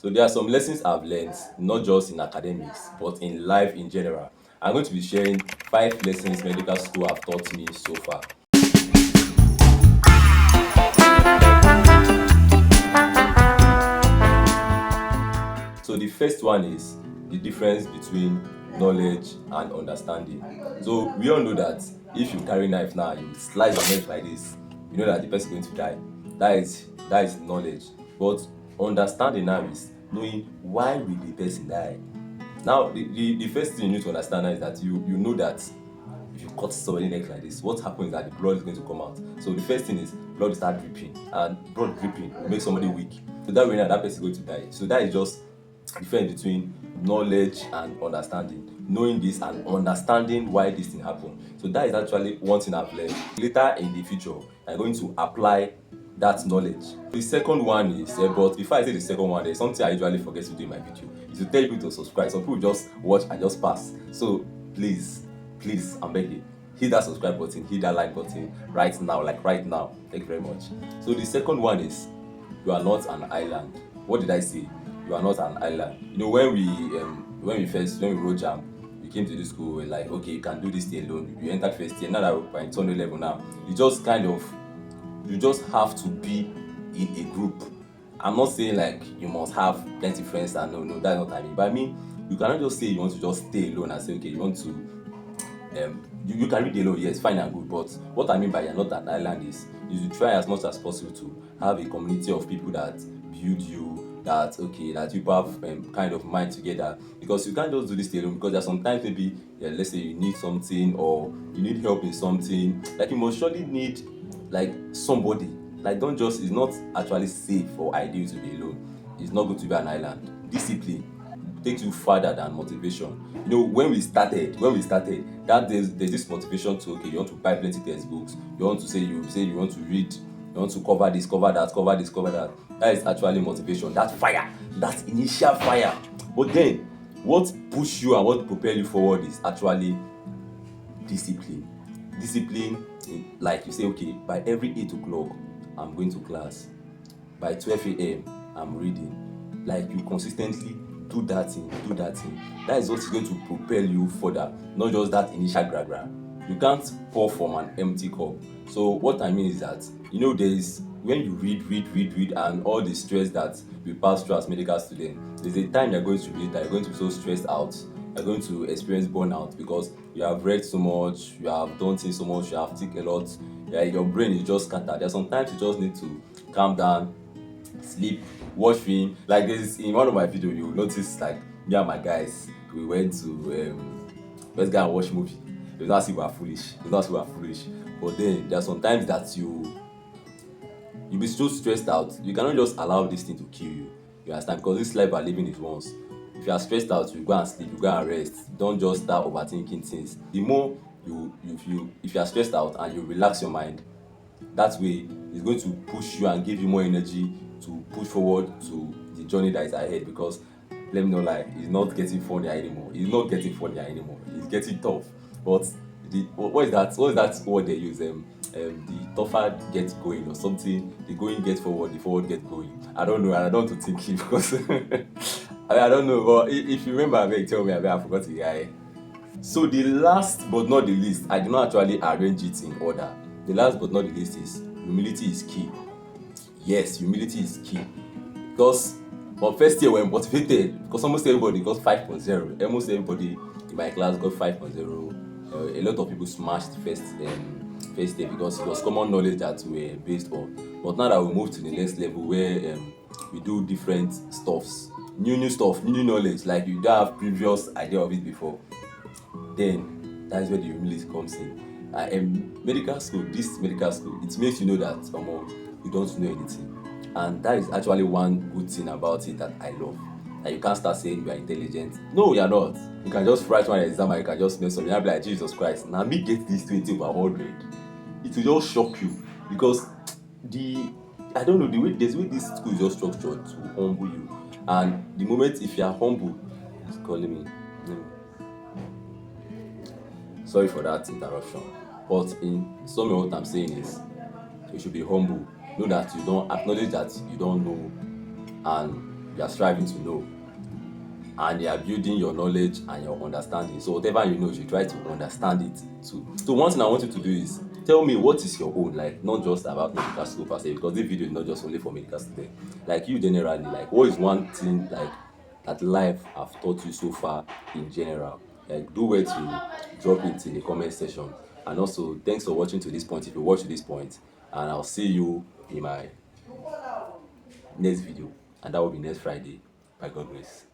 So there are some lessons I've learned, not just in academics, but in life in general. I'm going to be sharing 5 lessons medical school have taught me so far. So the first one is the difference between knowledge and understanding. So we all know that if you carry knife now, you slice your neck like this, you know that the person is going to die. That is knowledge. But understanding now is knowing why will the person die. Now the first thing you need to understand now is that you know that if you cut somebody neck like this, what happens is that the blood is going to come out. So the first thing is blood will start dripping, and blood dripping will make somebody weak. So that way now that person is going to die. So that is just difference between knowledge and understanding. Knowing this and understanding why this thing happened. So that is actually one thing I've learned. Later in the future, I'm going to apply that knowledge. The second one is, but before I say the second one, there's something I usually forget to do in my video. Is to tell people to subscribe. Some people just watch and just pass. So please, I'm begging. Hit that subscribe button, hit that like button right now, like right now. Thank you very much. So the second one is, you are not an island. What did I say? You are not an island. You know, when we wrote jam, we came to this school, we're like, okay, you can do this thing alone. You entered first year. Now that we're in 200 level now, you just have to be in a group. I'm not saying like you must have plenty friends, and no, that's not what I mean. But I mean, you cannot just say you want to just stay alone and say, okay, you want to you can read alone, yes, fine and good. But what I mean by you're not an island is you try as much as possible to have a community of people that build you, that you have kind of mind together, because you can't just do this alone. Because there's sometimes maybe, yeah, let's say you need something or you need help in something, like you must surely need like somebody. Like, don't just, it's not actually safe or ideal to be alone. It's not good to be an island. Discipline takes you further than motivation. You know, when we started, that there's this motivation to, okay, you want to buy plenty textbooks, you want to say you want to read, you want to cover this, cover that, cover this, cover that. That is actually motivation. That fire, that initial fire. But then what push you and what propel you forward is actually discipline. Discipline, like you say, okay, by every 8 o'clock I'm going to class, by 12 a.m I'm reading. Like, you consistently do that thing. That is what's going to propel you further, not just that initial gra. You can't pour from an empty cup. So what I mean is that, you know, there is, when you read and all the stress that we pass through as medical students, there's a time you're going to read that you're going to be so stressed out, you're going to experience burnout, because you have read so much, you have done things so much, you have think a lot. Yeah, your brain is just scattered. There's sometimes you just need to calm down, sleep, watch film. Like, there's in one of my videos, you notice, like, me and my guys, we went to let's go and watch movie. You not see we are foolish. But then there are sometimes that you be so stressed out. You cannot just allow this thing to kill you. You understand? Because this life we are living is once. If you are stressed out, you go and sleep, you go and rest. Don't just start overthinking things. The more if you are stressed out and you relax your mind, that way it's going to push you and give you more energy to push forward to the journey that is ahead. Because let me know, like, it's not getting funnier anymore. It's getting tough. But what is that word they use? The tougher gets going or something. The going gets forward, the forward gets going. I don't know, and I don't want to think it because I don't know. But if you remember, tell me. I forgot the guy. So the last but not the least, I do not actually arrange it in order. The last but not the least is humility is key. Yes, humility is key. Because for first year we're motivated, because almost everybody got 5.0. Almost everybody in my class got 5.0. A lot of people smashed first year because it was common knowledge that we were based on. But now that we move to the next level where we do different stuffs, new stuff, new knowledge, like you don't have previous idea of it before, then that's where the humility comes in. This medical school, it makes you know that you don't know anything, and that is actually one good thing about it that I love. That you can't start saying you are intelligent. No, you are not. You can just write one exam and you can just mess up. You'll be like, Jesus Christ, now me get this 20/100. It will just shock you, because I don't know, there's way this school is just structured to humble you. And the moment if you are humble, it's calling me. Sorry for that interruption. But in summary, what I'm saying is, you should be humble. Know that you don't acknowledge that you don't know, and you are striving to know, and you are building your knowledge and your understanding. So whatever you know, you should try to understand it too. So one thing I want you to do is tell me what is your own, like not just about medical school per se, because this video is not just only for medical students. Like you generally, like what is one thing like that life have taught you so far in general? Like do well to drop it in the comment section. And also thanks for watching to this point if you watch to this point, and I'll see you in my next video, and that will be next Friday by God grace.